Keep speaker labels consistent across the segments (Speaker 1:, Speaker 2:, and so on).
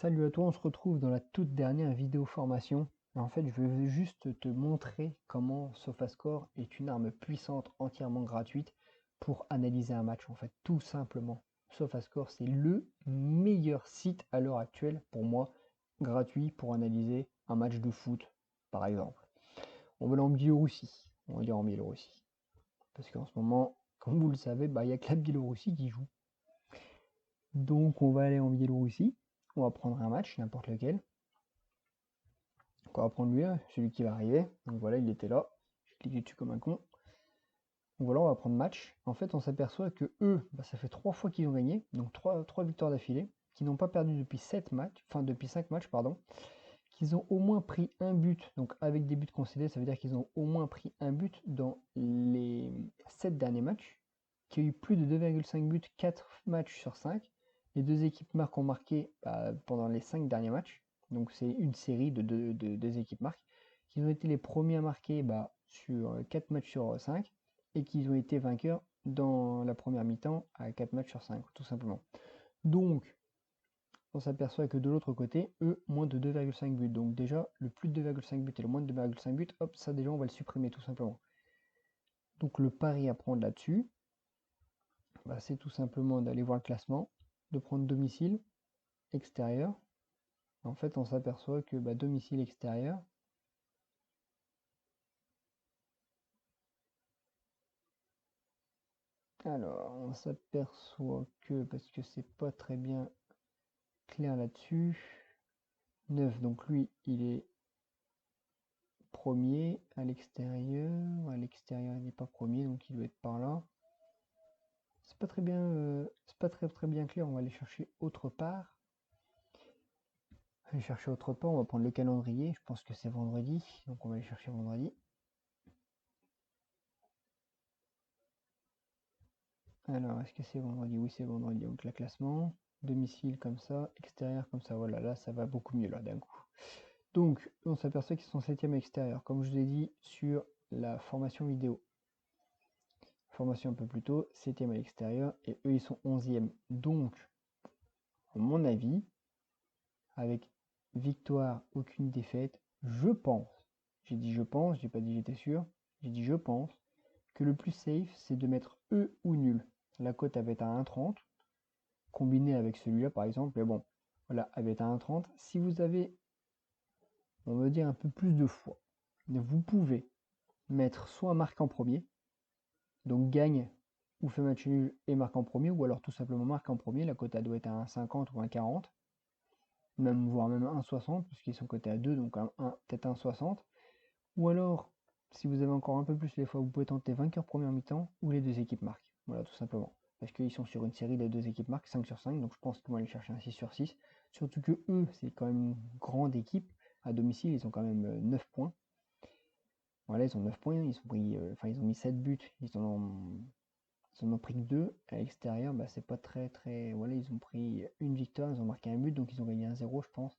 Speaker 1: Salut à toi, on se retrouve dans la toute dernière vidéo formation. Et en fait, je veux juste te montrer comment SofaScore est une arme puissante, entièrement gratuite pour analyser un match. En fait, tout simplement. SofaScore, c'est le meilleur site à l'heure actuelle pour moi, gratuit pour analyser un match de foot, par exemple. On va aller en Biélorussie. On va dire en Biélorussie. Parce qu'en ce moment, comme vous le savez, il n'y a que la Biélorussie qui joue. Donc, on va aller en Biélorussie. On va prendre un match, n'importe lequel. Donc on va prendre lui, celui qui va arriver. Donc voilà, il était là. J'ai cliqué dessus comme un con. Donc voilà, on va prendre match. En fait, on s'aperçoit que eux, ça fait 3 fois qu'ils ont gagné. Donc 3 victoires d'affilée. Qu'ils n'ont pas perdu depuis 7 matchs. Enfin, depuis 5 matchs, pardon. Qu'ils ont au moins pris un but. Donc avec des buts concédés, ça veut dire qu'ils ont au moins pris un but dans les 7 derniers matchs. Qu'il y a eu plus de 2,5 buts 4 matchs sur 5. Les deux équipes marques ont marqué pendant les 5 derniers matchs. Donc c'est une série de deux équipes marques. Qu'ils ont été les premiers à marquer sur 4 matchs sur 5 et qu'ils ont été vainqueurs dans la première mi-temps à 4 matchs sur 5, tout simplement. Donc, on s'aperçoit que de l'autre côté, eux, moins de 2,5 buts. Donc déjà, le plus de 2,5 buts et le moins de 2,5 buts, hop, ça déjà, on va le supprimer tout simplement. Donc le pari à prendre là-dessus, c'est tout simplement d'aller voir le classement, de prendre domicile, extérieur. En fait, on s'aperçoit que domicile, extérieur, alors, on s'aperçoit que, parce que c'est pas très bien clair là-dessus, 9, donc lui, il est premier à l'extérieur. À l'extérieur, il n'est pas premier, donc il doit être par là. C'est pas très bien, c'est pas très bien clair. On va aller chercher autre part. Aller chercher autre part. On va prendre le calendrier. Je pense que c'est vendredi, donc on va aller chercher vendredi. Alors, est-ce que c'est vendredi? Oui, c'est vendredi. Donc, le classement, domicile comme ça, extérieur comme ça. Voilà, là, ça va beaucoup mieux là d'un coup. Donc, on s'aperçoit qu'ils sont 7e à l'extérieur, comme je vous l'ai dit sur la formation vidéo. Formation un peu plus tôt, 7e à l'extérieur, et eux, ils sont 11e. Donc, à mon avis, avec victoire, aucune défaite, je pense, j'ai dit je pense, j'ai pas dit j'étais sûr, j'ai dit je pense, que le plus safe, c'est de mettre E ou nul. La cote, elle va être à 1,30, combiné avec celui-là, par exemple, mais bon, voilà, elle va être à 1,30. Si vous avez, on va dire, un peu plus de foi, vous pouvez mettre soit marque en premier, donc gagne ou fait match nul et marque en premier, ou alors tout simplement marque en premier, la cote doit être à 1,50 ou 1,40, même, voire même 1,60, parce qu'ils sont cotés à 2, donc peut-être 1,60. Ou alors, si vous avez encore un peu plus les fois, vous pouvez tenter vainqueur première mi-temps ou les deux équipes marquent. Voilà, tout simplement. Parce qu'ils sont sur une série des deux équipes marques, 5 sur 5, donc je pense qu'ils vont aller chercher un 6 sur 6. Surtout que eux, c'est quand même une grande équipe. À domicile, ils ont quand même 9 points. Voilà, ils ont 9 points, ils ont mis 7 buts, ils en ont pris que 2. À l'extérieur, c'est pas très. Voilà, ils ont pris une victoire, ils ont marqué un but, donc ils ont gagné 1-0, je pense,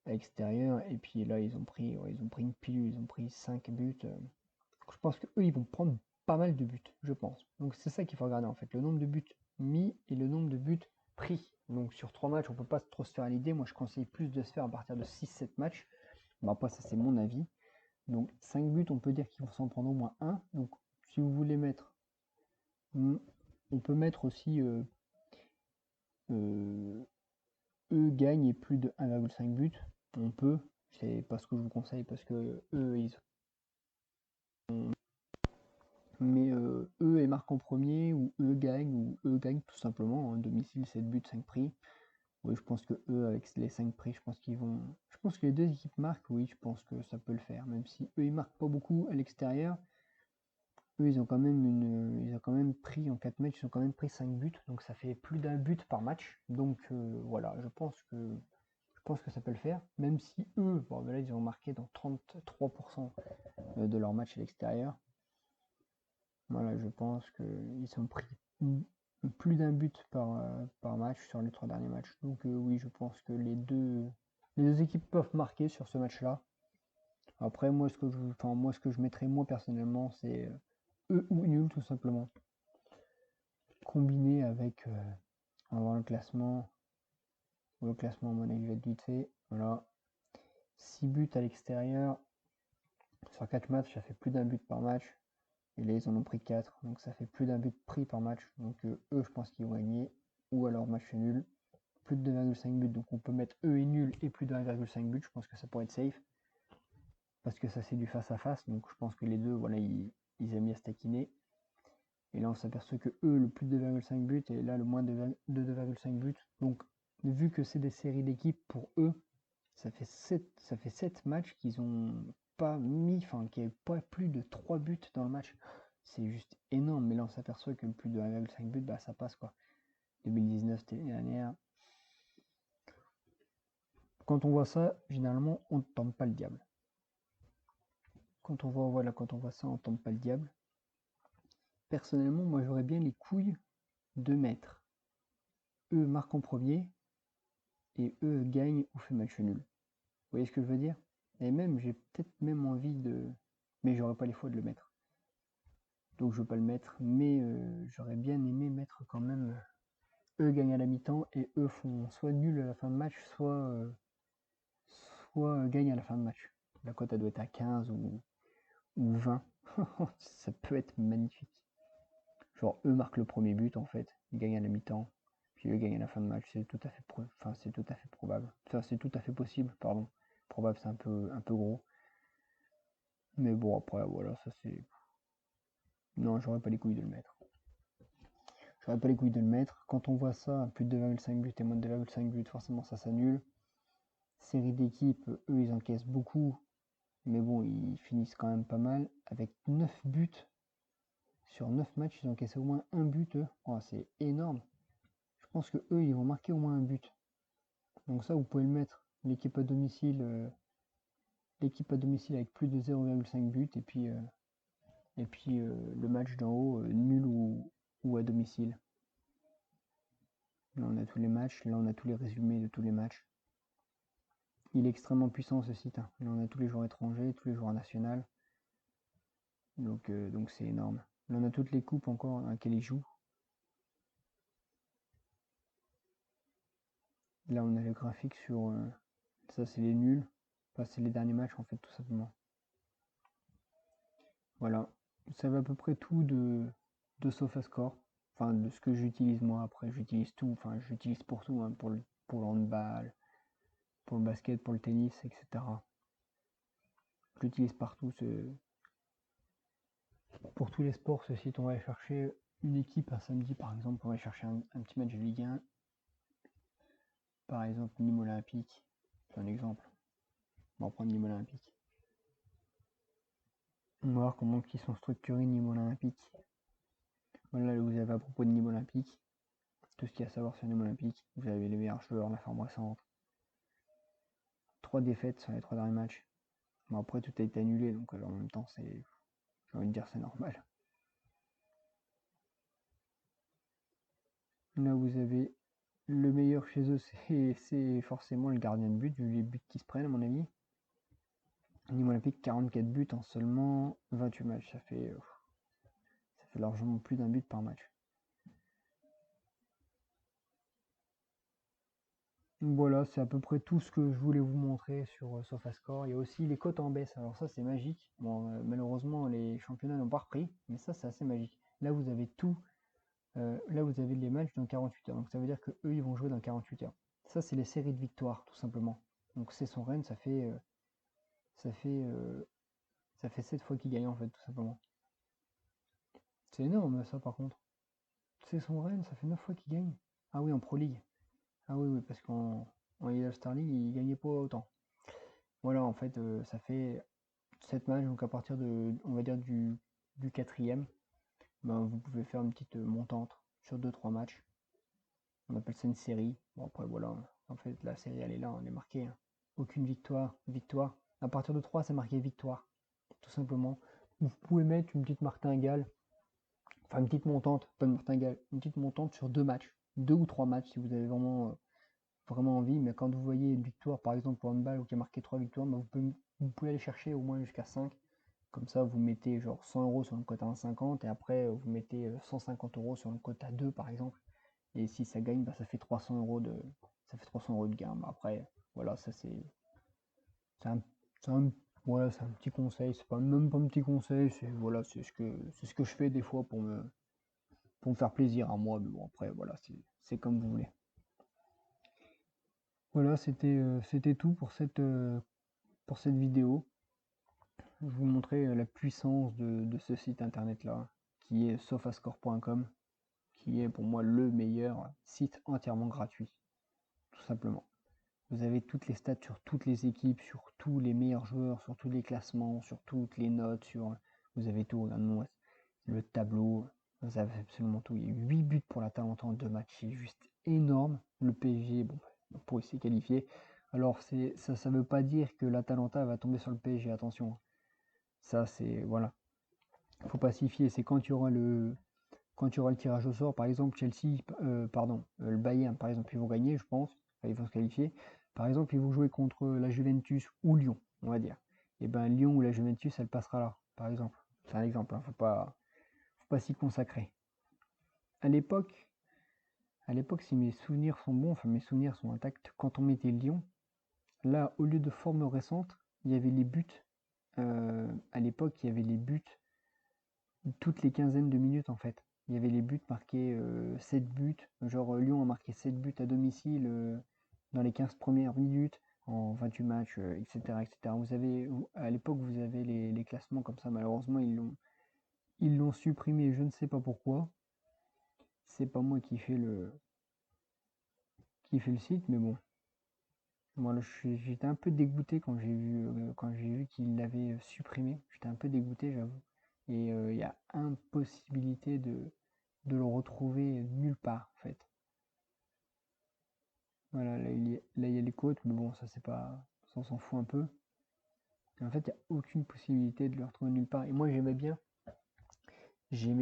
Speaker 1: à l'extérieur. Et puis là, ils ont pris une pilule, ils ont pris 5 buts. Je pense qu'eux, ils vont prendre pas mal de buts, je pense. Donc c'est ça qu'il faut regarder en fait, le nombre de buts mis et le nombre de buts pris. Donc sur 3 matchs, on peut pas trop se faire à l'idée. Moi, je conseille plus de se faire à partir de 6-7 matchs. Bon, après, ça c'est mon avis. Donc 5 buts, on peut dire qu'ils vont s'en prendre au moins un. Donc si vous voulez mettre, on peut mettre aussi eux gagnent et plus de 1,5 buts. On peut, c'est pas ce que je vous conseille parce que eux, ils mais eux, ils marquent en premier, ou eux gagnent tout simplement, hein, domicile, 7 buts, 5 prix. Oui, je pense que eux, avec les 5 prix, je pense qu'ils vont. Je pense que les deux équipes marquent, oui, je pense que ça peut le faire. Même si eux, ils marquent pas beaucoup à l'extérieur, eux, ils ont quand même pris en 4 matchs, ils ont quand même pris 5 buts, donc ça fait plus d'un but par match. Donc voilà, je pense que ça peut le faire. Même si eux, bon, là, ils ont marqué dans 33% de leurs matchs à l'extérieur. Voilà, je pense qu'ils ont pris plus d'un but par match sur les 3 derniers matchs. Donc oui, je pense que les deux équipes peuvent marquer sur ce match-là. Après, moi, ce que je mettrais moi personnellement, c'est eux ou nul tout simplement. Combiné avec, on va voir le classement. Le classement, à mon avis, va être vite fait. Voilà. 6 buts à l'extérieur. Sur 4 matchs, ça fait plus d'un but par match. Et là, ils en ont pris 4. Donc ça fait plus d'un but pris par match. Donc eux, je pense qu'ils vont gagner. Ou alors match nul. Plus de 2,5 buts. Donc on peut mettre eux et nul et plus de 1,5 but. Je pense que ça pourrait être safe. Parce que ça, c'est du face à face. Donc je pense que les deux, voilà, ils aiment bien se taquiner. Et là, on s'aperçoit que eux, le plus de 2,5 buts et là, le moins de 2,5 buts. Donc, vu que c'est des séries d'équipes, pour eux, ça fait 7 matchs qu'ils ont pas mis, enfin, qu'il n'y ait pas plus de 3 buts dans le match. C'est juste énorme. Mais là, on s'aperçoit que plus de 1,5 buts, bah, ça passe, quoi. 2019, c'était l'année dernière. Quand on voit ça, généralement, on ne tente pas le diable. Quand on voit ça, on ne tente pas le diable. Personnellement, moi, j'aurais bien les couilles de mettre eux marquent en premier et eux gagnent ou fait match nul. Vous voyez ce que je veux dire? Et même, j'ai peut-être même envie de... Mais j'aurais pas les fois de le mettre. Donc je veux pas le mettre, mais j'aurais bien aimé mettre quand même eux gagnent à la mi-temps et eux font soit nul à la fin de match, soit gagnent à la fin de match. La cote elle doit être à 15 ou 20. Ça peut être magnifique. Genre eux marquent le premier but en fait, ils gagnent à la mi-temps, puis eux gagnent à la fin de match. C'est tout à fait c'est tout à fait probable. Enfin c'est tout à fait possible, pardon. Probable c'est un peu gros. Mais bon après voilà, ça c'est. Non, j'aurais pas les couilles de le mettre. J'aurais pas les couilles de le mettre. Quand on voit ça, plus de 2,5 buts et moins de 2,5 buts, forcément ça s'annule. Série d'équipes, eux ils encaissent beaucoup, mais bon, ils finissent quand même pas mal. Avec 9 buts sur 9 matchs, ils encaissent au moins un but, eux. Oh, c'est énorme. Je pense que eux, ils vont marquer au moins un but. Donc ça, vous pouvez le mettre. L'équipe à domicile avec plus de 0,5 buts et puis le match d'en haut, nul ou à domicile. Là, on a tous les matchs. Là, on a tous les résumés de tous les matchs. Il est extrêmement puissant ce site. Hein. Là, on a tous les joueurs étrangers, tous les joueurs nationaux. Donc c'est énorme. Là, on a toutes les coupes encore à laquelle ils jouent. Là, on a le graphique sur... ça, c'est les nuls. Enfin, c'est les derniers matchs, en fait, tout simplement. Voilà. Ça va à peu près tout de SofaScore. Enfin, de ce que j'utilise moi. Après, j'utilise tout. Enfin, j'utilise pour tout. Hein, pour le handball, pour le basket, pour le tennis, etc. J'utilise partout. Pour tous les sports, ce site, on va aller chercher une équipe un samedi, par exemple. On va aller chercher un petit match de Ligue 1. Par exemple, Nîmes Olympique. C'est un exemple. On va prendre Nîmes Olympique. On va voir comment ils sont structurés Nîmes Olympique. Voilà, là, vous avez à propos de Nîmes Olympique. Tout ce qu'il y a à savoir sur Nîmes Olympique. Vous avez les meilleurs joueurs, la forme récente. 3 défaites sur les 3 derniers matchs. Bon, après, tout a été annulé, donc en même temps, j'ai envie de dire, c'est normal. Là, vous avez le meilleur chez eux, c'est forcément le gardien de but, vu les buts qui se prennent, à mon avis. Nîmes Olympique, 44 buts en seulement 28 matchs. Ça fait largement plus d'un but par match. Voilà, c'est à peu près tout ce que je voulais vous montrer sur SofaScore. Il y a aussi les cotes en baisse. Alors ça, c'est magique. Bon, malheureusement, les championnats n'ont pas repris, mais ça, c'est assez magique. Là, vous avez tout. Là, vous avez les matchs dans 48 heures. Donc ça veut dire que eux, ils vont jouer dans 48 heures. Ça, c'est les séries de victoires, tout simplement. Donc c'est son Rennes, ça fait, euh, ça fait 7 fois qu'il gagne, en fait, tout simplement. C'est énorme, ça, par contre. C'est son Rennes, ça fait 9 fois qu'il gagne. Ah oui, en Pro League. Ah oui, oui, parce qu'en All-Star League, il gagnait pas autant. Voilà, en fait, ça fait 7 matchs, donc à partir de, on va dire, du quatrième, ben, vous pouvez faire une petite montante sur deux trois matchs. On appelle ça une série. Bon, après, voilà, en fait, la série, elle est là, on est marqué. Hein. Aucune victoire, victoire. À partir de 3 c'est marqué victoire, tout simplement. Vous pouvez mettre une petite martingale, enfin une petite montante, pas une martingale, une petite montante sur 2 matchs, 2 ou 3 matchs si vous avez vraiment envie, mais quand vous voyez une victoire, par exemple pour handball, ou qui a marqué 3 victoires, bah, vous pouvez aller chercher au moins jusqu'à 5. Comme ça, vous mettez genre 100 € sur le quota 1,50 et après, vous mettez 150 € sur le quota 2 par exemple. Et si ça gagne, bah, ça fait 300 € ça fait 300 € de gain. Mais après, voilà, ça c'est un, c'est un- voilà, c'est un petit conseil. C'est pas même pas un petit conseil. C'est voilà, c'est ce que je fais des fois pour me faire plaisir à moi. Mais bon, après, voilà, c'est comme vous voulez. Voilà, c'était tout pour cette vidéo. Je vous montrer la puissance de ce site internet là, qui est sofascore.com, qui est pour moi le meilleur site entièrement gratuit, tout simplement. Vous avez toutes les stats sur toutes les équipes, sur tous les meilleurs joueurs, sur tous les classements, sur toutes les notes, vous avez tout, regardez-moi, le tableau, vous avez absolument tout. Il y a 8 buts pour l'Atalanta en 2 matchs, c'est juste énorme. Le PSG, bon, pour essayer de qualifier. Alors ça veut pas dire que l'Atalanta va tomber sur le PSG, attention. Ça c'est voilà. Faut pas s'y fier, c'est quand il y aura le tirage au sort, par exemple Chelsea, le Bayern par exemple, ils vont gagner, je pense, enfin, ils vont se qualifier. Par exemple, ils vont jouer contre la Juventus ou Lyon, on va dire. Et ben Lyon ou la Juventus, elle passera là, par exemple. C'est un exemple, hein, faut pas s'y consacrer. À l'époque, si mes souvenirs sont bons, enfin mes souvenirs sont intacts, quand on mettait Lyon, là, au lieu de forme récente, il y avait les buts. À l'époque, il y avait les buts toutes les quinzaines de minutes en fait. Il y avait les buts marqués, 7 buts, genre Lyon a marqué 7 buts à domicile dans les 15 premières minutes en 28 matchs, etc., etc. À l'époque, vous avez les classements comme ça. Malheureusement, ils l'ont supprimé, je ne sais pas pourquoi. C'est pas moi qui fait le site, mais bon. Moi, j'étais un peu dégoûté quand j'ai vu qu'ils l'avaient supprimé. J'étais un peu dégoûté, j'avoue. Et il y a impossibilité de le retrouver nulle part, en fait. Voilà, là, il y a les côtes, mais bon, ça, c'est pas. Ça, on s'en fout un peu. Et en fait, il n'y a aucune possibilité de le retrouver nulle part. Et moi, j'aimais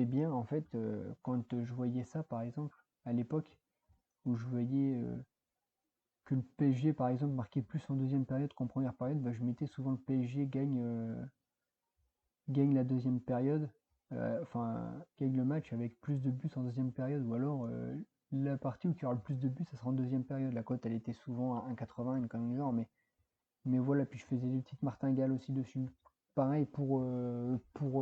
Speaker 1: bien, en fait, quand je voyais ça, par exemple, à l'époque, où je voyais que le PSG, par exemple, marquait plus en deuxième période qu'en première période, bah, je mettais souvent le PSG gagne la deuxième période, gagne le match avec plus de buts en deuxième période, ou alors la partie où tu auras le plus de buts, ça sera en deuxième période. La cote, elle était souvent à 1,80, une comme genre, mais voilà, puis je faisais des petites martingales aussi dessus. Pareil pour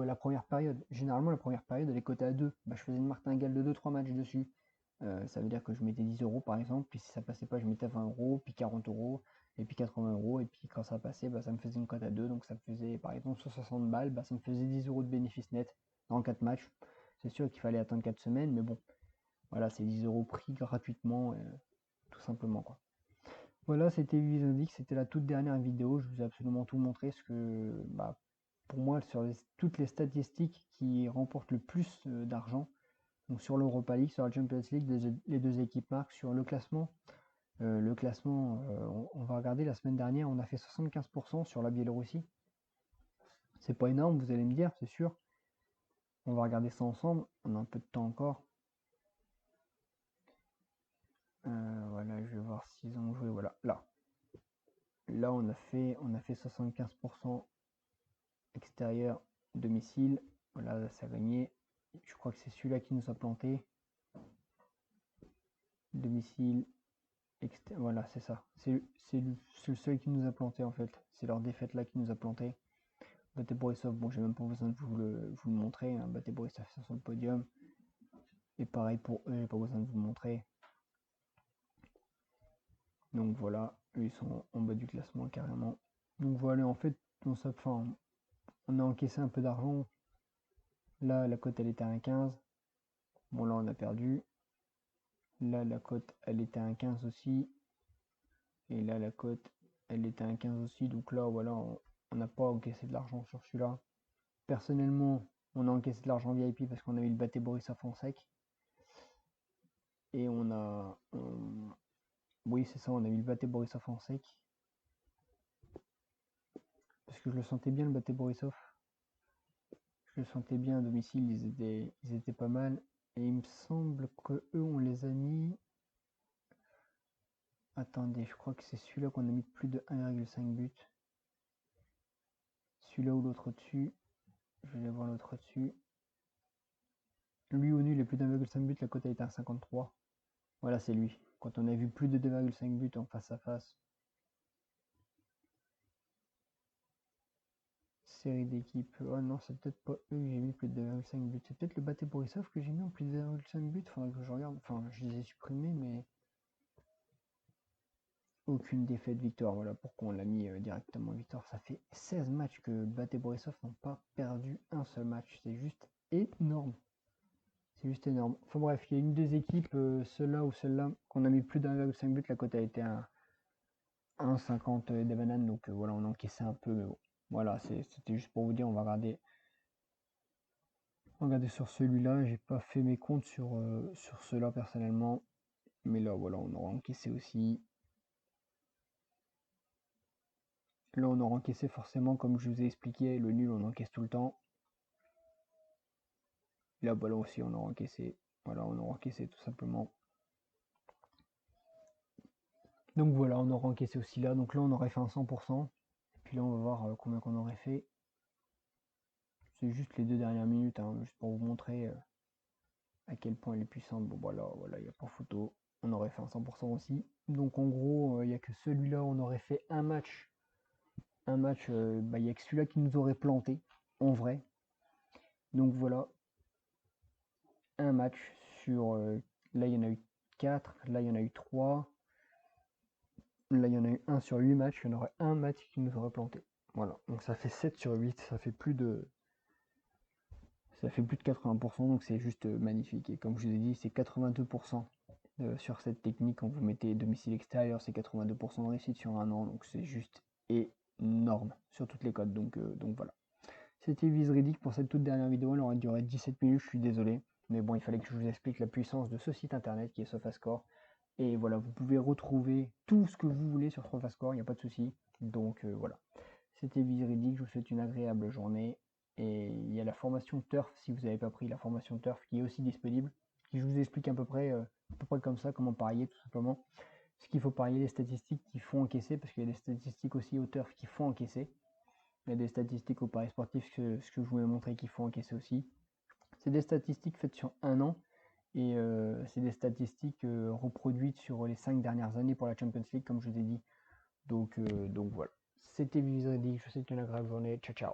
Speaker 1: la première période. Généralement, la première période, elle est cotée à 2. Bah, je faisais une martingale de 2-3 matchs dessus. Ça veut dire que je mettais 10 € par exemple, puis si ça passait pas, je mettais 20 €, puis 40 €, et puis 80 €, et puis quand ça passait, bah, ça me faisait une cote à 2, donc ça me faisait par exemple sur 60 balles, bah, ça me faisait 10 € de bénéfice net dans 4 matchs. C'est sûr qu'il fallait attendre 4 semaines, mais bon, voilà, c'est 10 € pris gratuitement, tout simplement quoi. Voilà, c'était Visiondic, c'était la toute dernière vidéo, je vous ai absolument tout montré, ce que bah, pour moi, sur toutes les statistiques qui remportent le plus d'argent, donc sur l'Europa League, sur la Champions League, les deux équipes marquent. Sur le classement, on va regarder la semaine dernière, on a fait 75% sur la Biélorussie. C'est pas énorme, vous allez me dire, c'est sûr. On va regarder ça ensemble, on a un peu de temps encore. Voilà, je vais voir s'ils ont joué. Voilà, là. Là, on a fait 75% extérieur, domicile. Voilà, ça a gagné. Je crois que c'est celui-là qui nous a planté. Domicile, voilà, c'est ça. C'est le seul qui nous a planté en fait. C'est leur défaite là qui nous a planté. Bate Borisov, bon, j'ai même pas besoin de vous le montrer. Hein. Bate Borisov sur le podium. Et pareil pour eux, j'ai pas besoin de vous le montrer. Donc voilà, eux ils sont en bas du classement carrément. Donc voilà, en fait, on a encaissé un peu d'argent. Là, la cote elle était à 1,15. Bon, là on a perdu. Là, la cote elle était à 1,15 aussi. Et là, la cote elle était à 1,15 aussi. Donc là, voilà, on n'a pas encaissé de l'argent sur celui-là. Personnellement, on a encaissé de l'argent VIP parce qu'on a eu le Bate Borisov en sec. Et oui, c'est ça, on a eu le Bate Borisov en sec. Parce que je le sentais bien, le Bate Borisov. Je le sentais bien à domicile, ils étaient pas mal. Et il me semble que eux, on les a mis. Attendez, je crois que c'est celui-là qu'on a mis plus de 1,5 but. Celui-là ou l'autre au-dessus. Je vais voir l'autre au-dessus. Lui au nul, il est plus d'1,5 but, la cote a été à 53. Voilà, c'est lui. quand on a vu plus de 2,5 buts en face à face. Série d'équipes. Oh non, c'est peut-être pas eux que j'ai mis plus de 2,5 buts. C'est peut-être le Bate Borisov que j'ai mis en plus de 2,5 buts. Faudrait que je regarde. Enfin, je les ai supprimés, mais aucune défaite victoire. Voilà pourquoi on l'a mis directement victoire. Ça fait 16 matchs que Bate Borisov n'ont pas perdu un seul match. C'est juste énorme. C'est juste énorme. Enfin bref, il y a une des équipes, celle-là ou celle-là, qu'on a mis plus d'1,5 but. La cote a été à 1,50 des bananes. Donc voilà, on a encaissé un peu. Mais bon, voilà, c'était juste pour vous dire, on va regarder. Regardez sur celui-là, j'ai pas fait mes comptes sur cela personnellement. Mais là, voilà, on aura encaissé aussi. Là, on aura encaissé forcément, comme je vous ai expliqué, le nul, on encaisse tout le temps. Là, voilà aussi, on aura encaissé. Voilà, on aura encaissé tout simplement. Donc voilà, on aura encaissé aussi là. Donc là, on aurait fait un 100%. Et puis là, on va voir combien qu'on aurait fait. C'est juste les 2 dernières minutes, hein, juste pour vous montrer à quel point elle est puissante. Bon, voilà, il n'y a pas photo. On aurait fait un 100% aussi. Donc en gros, il n'y a que celui-là, on aurait fait un match. Il n'y a que celui-là qui nous aurait planté, en vrai. Donc voilà, un match sur... là, il y en a eu 4, là, il y en a eu 3. Là, il y en a eu 1 sur 8 matchs, il y en aurait un match qui nous aurait planté. Voilà, donc ça fait 7 sur 8, ça fait plus de 80%, donc c'est juste magnifique. Et comme je vous ai dit, c'est 82% sur cette technique. Quand vous mettez domicile extérieur, c'est 82% de réussite sur un an, donc c'est juste énorme sur toutes les codes. Donc voilà. C'était Vizridic pour cette toute dernière vidéo. Elle aurait duré 17 minutes, je suis désolé. Mais bon, il fallait que je vous explique la puissance de ce site internet qui est SofaScore. Et voilà, vous pouvez retrouver tout ce que vous voulez sur SofaScore, il n'y a pas de souci. Donc voilà. C'était Vizridic, je vous souhaite une agréable journée. Et il y a la formation Turf, si vous n'avez pas pris la formation Turf, qui est aussi disponible. Qui je vous explique à peu près comme ça, comment parier tout simplement. Ce qu'il faut parier, les statistiques qui font encaisser, parce qu'il y a des statistiques aussi au Turf qui font encaisser. Il y a des statistiques au Paris sportif, ce que je vous ai montré qu'il faut encaisser aussi. C'est des statistiques faites sur un an et c'est des statistiques reproduites sur les 5 dernières années pour la Champions League, comme je vous ai dit. Donc voilà. C'était Visual League, je vous souhaite une agréable journée. Ciao, ciao.